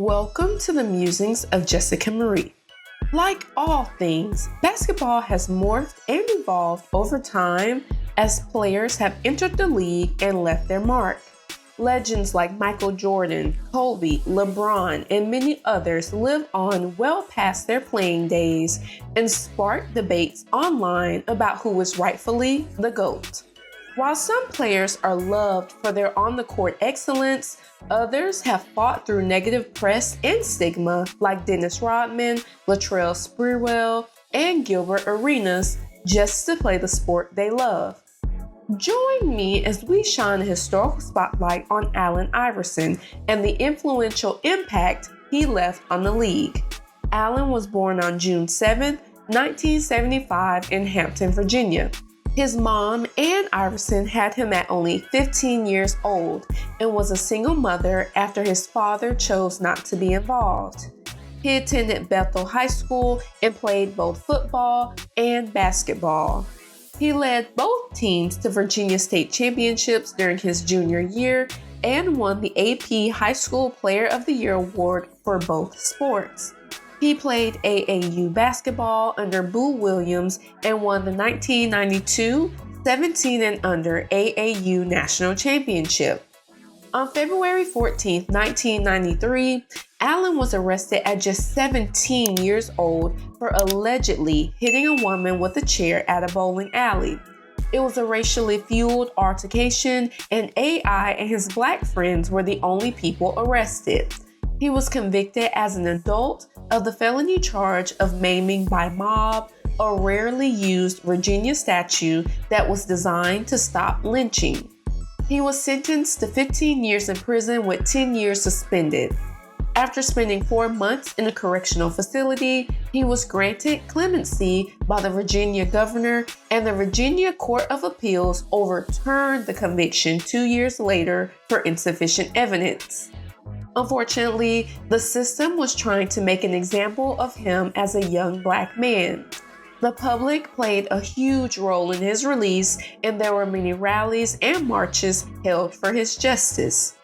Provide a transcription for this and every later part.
Welcome to the Musings of Jessica Marie. Like all things, basketball has morphed and evolved over time as players have entered the league and left their mark. Legends like Michael Jordan, Kobe, LeBron, and many others live on well past their playing days and spark debates online about who is rightfully the GOAT. While some players are loved for their on-the-court excellence, others have fought through negative press and stigma like Dennis Rodman, Latrell Sprewell, and Gilbert Arenas just to play the sport they love. Join me as we shine a historical spotlight on Allen Iverson and the influential impact he left on the league. Allen was born on June 7, 1975 in Hampton, Virginia. His mom, Ann Iverson, had him at only 15 years old and was a single mother after his father chose not to be involved. He attended Bethel High School and played both football and basketball. He led both teams to Virginia State Championships during his junior year and won the AP High School Player of the Year award for both sports. He played AAU basketball under Boo Williams and won the 1992 17 and under AAU National Championship. On February 14, 1993, Allen was arrested at just 17 years old for allegedly hitting a woman with a chair at a bowling alley. It was a racially fueled altercation, and AI and his black friends were the only people arrested. He was convicted as an adult of the felony charge of maiming by mob, a rarely used Virginia statute that was designed to stop lynching. He was sentenced to 15 years in prison with 10 years suspended. After spending 4 months in a correctional facility, he was granted clemency by the Virginia governor, and the Virginia Court of Appeals overturned the conviction 2 years later for insufficient evidence. Unfortunately, the system was trying to make an example of him as a young black man. The public played a huge role in his release, and there were many rallies and marches held for his justice.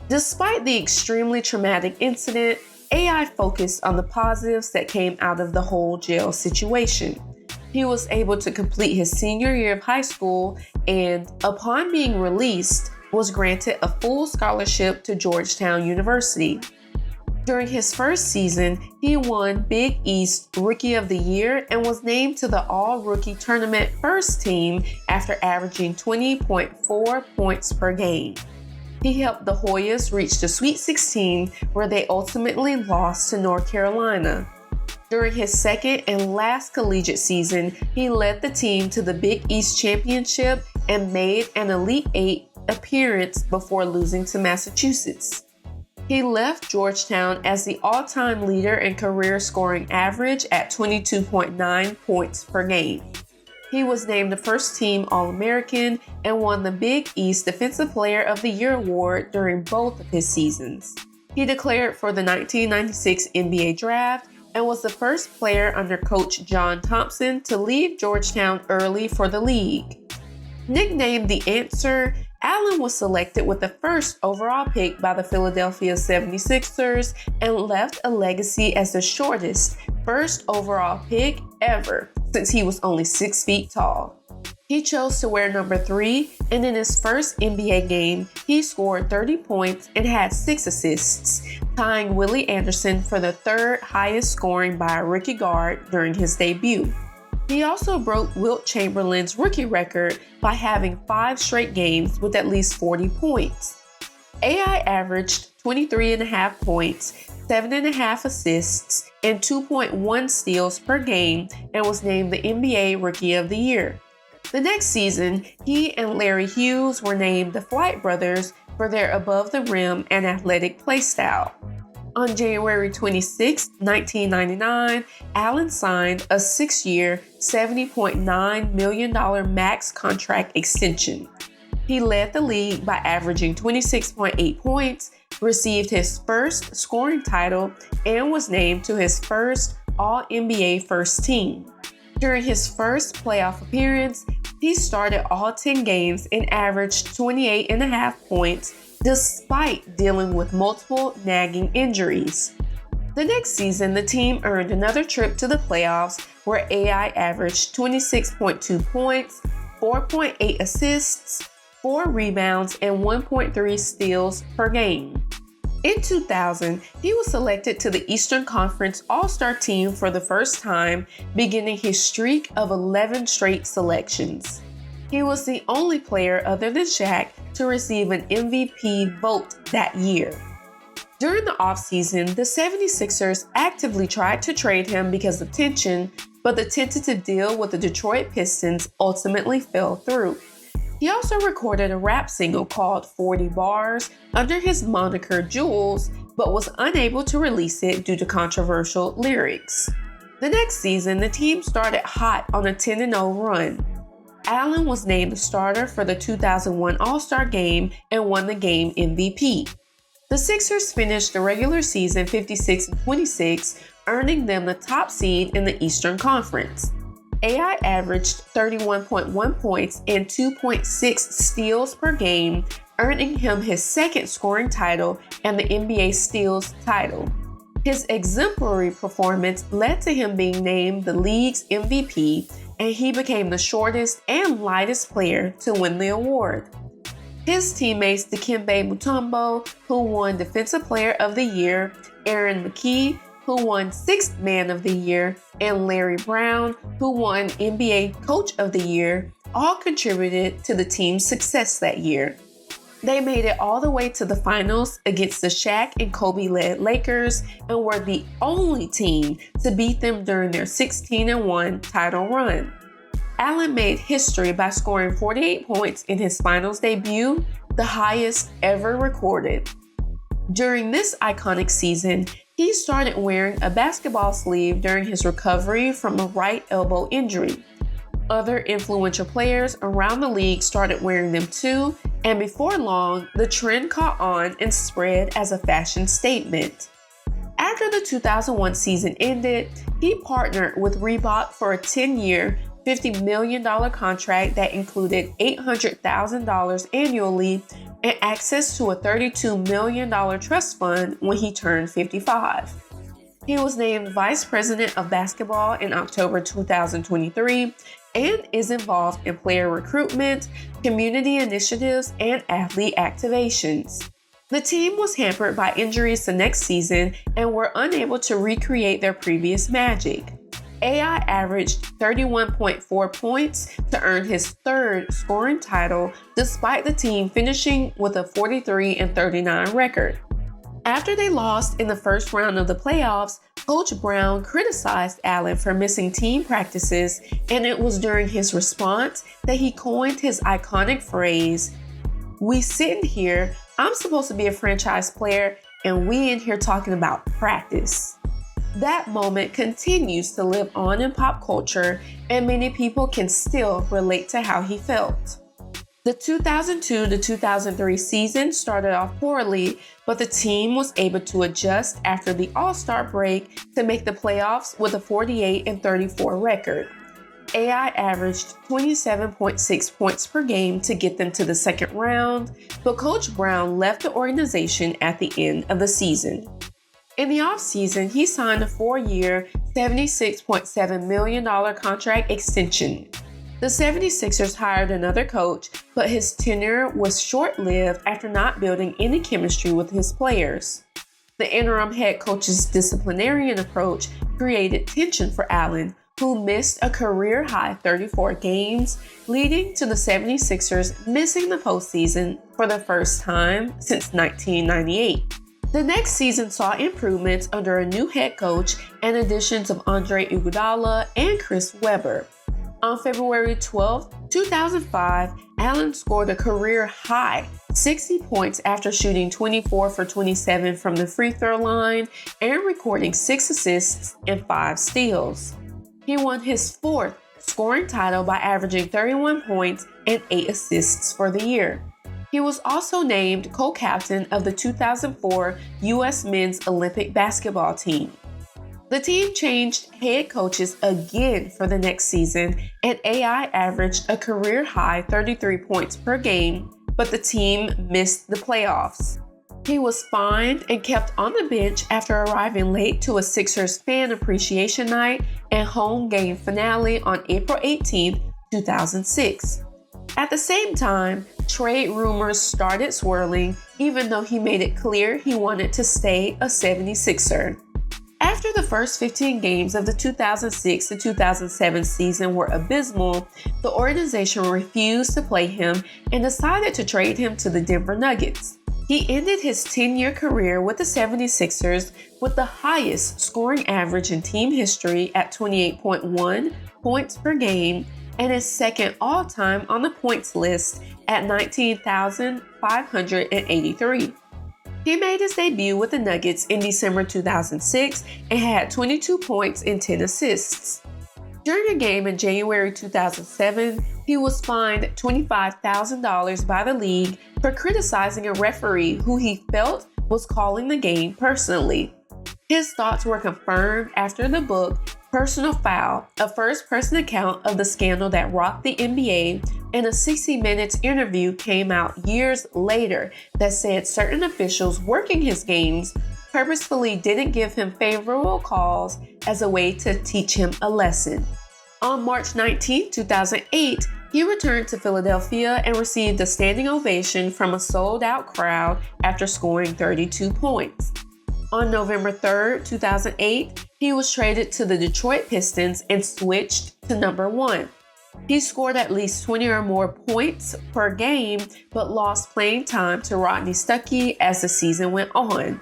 Despite the extremely traumatic incident, AI focused on the positives that came out of the whole jail situation. He was able to complete his senior year of high school and, upon being released, was granted a full scholarship to Georgetown University. During his first season, he won Big East Rookie of the Year and was named to the All-Rookie Tournament first team after averaging 20.4 points per game. He helped the Hoyas reach the Sweet 16, where they ultimately lost to North Carolina. During his second and last collegiate season, he led the team to the Big East Championship and made an Elite Eight appearance before losing to Massachusetts. He left Georgetown as the all-time leader in career scoring average at 22.9 points per game. He was named the first team All-American and won the Big East Defensive Player of the Year award during both of his seasons. He declared for the 1996 NBA Draft and was the first player under coach John Thompson to leave Georgetown early for the league. Nicknamed the Answer, Allen was selected with the first overall pick by the Philadelphia 76ers and left a legacy as the shortest first overall pick ever since he was only 6 feet tall. He chose to wear number 3, and in his first NBA game, he scored 30 points and had 6 assists, tying Willie Anderson for the third highest scoring by a rookie guard during his debut. He also broke Wilt Chamberlain's rookie record by having 5 straight games with at least 40 points. AI averaged 23.5 points, 7.5 assists, and 2.1 steals per game and was named the NBA Rookie of the Year. The next season, he and Larry Hughes were named the Flight Brothers for their above-the-rim and athletic play style. On January 26, 1999, Allen signed a 6-year, $70.9 million max contract extension. He led the league by averaging 26.8 points, received his first scoring title, and was named to his first All-NBA first team. During his first playoff appearance, He started all 10 games and averaged 28.5 points despite dealing with multiple nagging injuries. The next season, the team earned another trip to the playoffs where AI averaged 26.2 points, 4.8 assists, 4 rebounds, and 1.3 steals per game. In 2000, he was selected to the Eastern Conference All-Star team for the first time, beginning his streak of 11 straight selections. He was the only player other than Shaq to receive an MVP vote that year. During the offseason, the 76ers actively tried to trade him because of tension, but the tentative deal with the Detroit Pistons ultimately fell through. He also recorded a rap single called 40 Bars under his moniker Jules, but was unable to release it due to controversial lyrics. The next season, the team started hot on a 10-0 run. Allen was named the starter for the 2001 All-Star Game and won the game MVP. The Sixers finished the regular season 56-26, earning them the top seed in the Eastern Conference. AI averaged 31.1 points and 2.6 steals per game, earning him his second scoring title and the NBA steals title. His exemplary performance led to him being named the league's MVP, and he became the shortest and lightest player to win the award. His teammates Dikembe Mutombo, who won Defensive Player of the Year, Aaron McKie, who won Sixth Man of the Year, and Larry Brown, who won NBA Coach of the Year, all contributed to the team's success that year. They made it all the way to the finals against the Shaq and Kobe-led Lakers and were the only team to beat them during their 16-1 title run. Allen made history by scoring 48 points in his finals debut, the highest ever recorded. During this iconic season, he started wearing a basketball sleeve during his recovery from a right elbow injury. Other influential players around the league started wearing them too, and before long, the trend caught on and spread as a fashion statement. After the 2001 season ended, he partnered with Reebok for a 10-year, $50 million contract that included $800,000 annually and access to a $32 million trust fund when he turned 55. He was named Vice President of Basketball in October 2023 and is involved in player recruitment, community initiatives, and athlete activations. The team was hampered by injuries the next season and were unable to recreate their previous magic. AI averaged 31.4 points to earn his third scoring title, despite the team finishing with a 43-39 record. After they lost in the first round of the playoffs, Coach Brown criticized Allen for missing team practices, and it was during his response that he coined his iconic phrase, "We sitting here, I'm supposed to be a franchise player, and we in here talking about practice." That moment continues to live on in pop culture, and many people can still relate to how he felt. The 2002 to 2003 season started off poorly, but the team was able to adjust after the All-Star break to make the playoffs with a 48-34 record. AI averaged 27.6 points per game to get them to the second round, but Coach Brown left the organization at the end of the season. In the offseason, he signed a 4-year, $76.7 million contract extension. The 76ers hired another coach, but his tenure was short-lived after not building any chemistry with his players. The interim head coach's disciplinarian approach created tension for Allen, who missed a career-high 34 games, leading to the 76ers missing the postseason for the first time since 1998. The next season saw improvements under a new head coach and additions of Andre Iguodala and Chris Webber. On February 12, 2005, Allen scored a career-high 60 points after shooting 24 for 27 from the free throw line and recording 6 assists and 5 steals. He won his fourth scoring title by averaging 31 points and 8 assists for the year. He was also named co-captain of the 2004 U.S. Men's Olympic basketball team. The team changed head coaches again for the next season, and AI averaged a career-high 33 points per game, but the team missed the playoffs. He was fined and kept on the bench after arriving late to a Sixers fan appreciation night and home game finale on April 18, 2006. At the same time, trade rumors started swirling, even though he made it clear he wanted to stay a 76er. After the first 15 games of the 2006 to 2007 season were abysmal, the organization refused to play him and decided to trade him to the Denver Nuggets. He ended his 10-year career with the 76ers with the highest scoring average in team history at 28.1 points per game and is second all-time on the points list at 19,583. He made his debut with the Nuggets in December 2006 and had 22 points and 10 assists. During a game in January 2007, he was fined $25,000 by the league for criticizing a referee who he felt was calling the game personally. His thoughts were confirmed after the book Personal Foul, a first-person account of the scandal that rocked the NBA, and a 60 Minutes interview came out years later that said certain officials working his games purposefully didn't give him favorable calls as a way to teach him a lesson. On March 19, 2008, he returned to Philadelphia and received a standing ovation from a sold-out crowd after scoring 32 points. On November 3, 2008, he was traded to the Detroit Pistons and switched to number 1. He scored at least 20 or more points per game, but lost playing time to Rodney Stuckey as the season went on.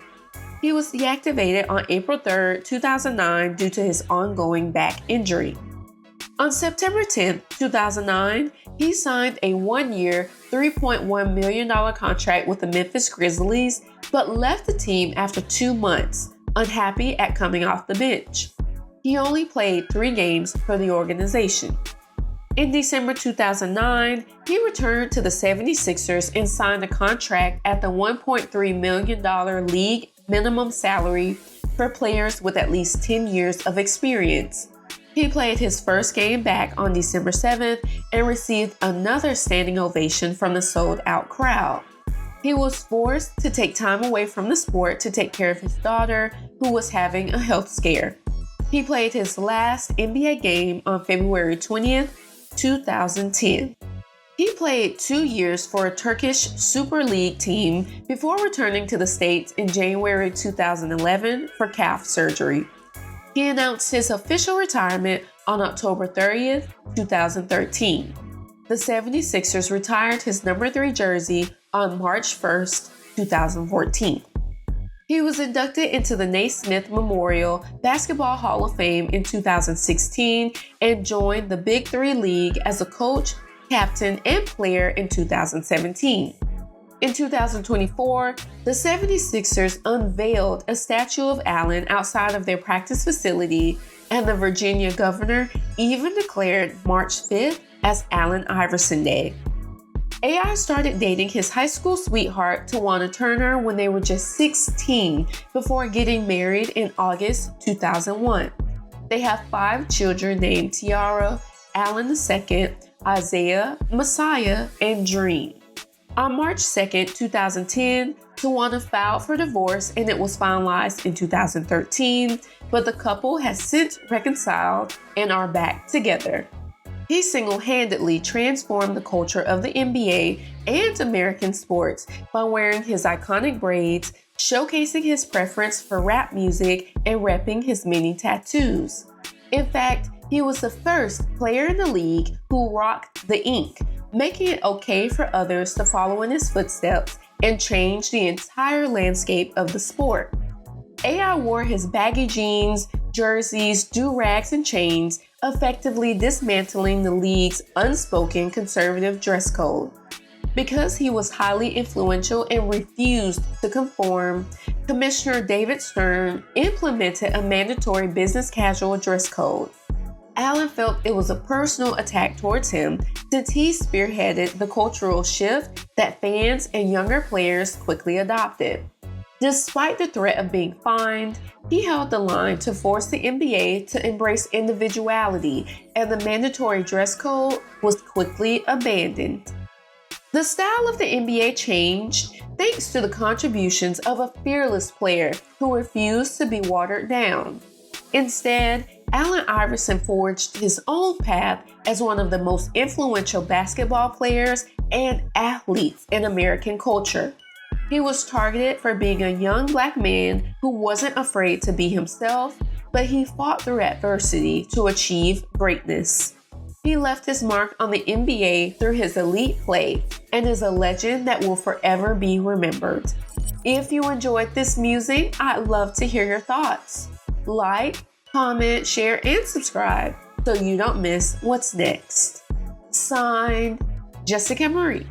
He was deactivated on April 3, 2009 due to his ongoing back injury. On September 10, 2009, he signed a one-year, $3.1 million contract with the Memphis Grizzlies, but left the team after 2 months, unhappy at coming off the bench. He only played 3 games for the organization. In December 2009, he returned to the 76ers and signed a contract at the $1.3 million league minimum salary for players with at least 10 years of experience. He played his first game back on December 7th and received another standing ovation from the sold-out crowd. He was forced to take time away from the sport to take care of his daughter, who was having a health scare. He played his last NBA game on February 20th, 2010. He played 2 years for a Turkish Super League team before returning to the States in January 2011 for calf surgery. He announced his official retirement on October 30th, 2013. The 76ers retired his number 3 jersey on March 1st, 2014. He was inducted into the Naismith Memorial Basketball Hall of Fame in 2016 and joined the Big 3 League as a coach, captain, and player in 2017. In 2024, the 76ers unveiled a statue of Allen outside of their practice facility, and the Virginia governor even declared March 5th as Allen Iverson Day. AI started dating his high school sweetheart, Tawana Turner, when they were just 16 before getting married in August 2001. They have 5 children named Tiara, Allen II, Isaiah, Messiah, and Dream. On March 2, 2010, Tawana filed for divorce and it was finalized in 2013, but the couple has since reconciled and are back together. He single-handedly transformed the culture of the NBA and American sports by wearing his iconic braids, showcasing his preference for rap music, and repping his many tattoos. In fact, he was the first player in the league who rocked the ink, making it okay for others to follow in his footsteps and change the entire landscape of the sport. AI wore his baggy jeans, jerseys, do-rags, and chains, effectively dismantling the league's unspoken conservative dress code. Because he was highly influential and refused to conform, Commissioner David Stern implemented a mandatory business casual dress code. Allen felt it was a personal attack towards him since he spearheaded the cultural shift that fans and younger players quickly adopted. Despite the threat of being fined, he held the line to force the NBA to embrace individuality, and the mandatory dress code was quickly abandoned. The style of the NBA changed thanks to the contributions of a fearless player who refused to be watered down. Instead, Allen Iverson forged his own path as one of the most influential basketball players and athletes in American culture. He was targeted for being a young black man who wasn't afraid to be himself, but he fought through adversity to achieve greatness. He left his mark on the NBA through his elite play and is a legend that will forever be remembered. If you enjoyed this musing, I'd love to hear your thoughts. Like, comment, share, and subscribe so you don't miss what's next. Signed, Jessica Marie.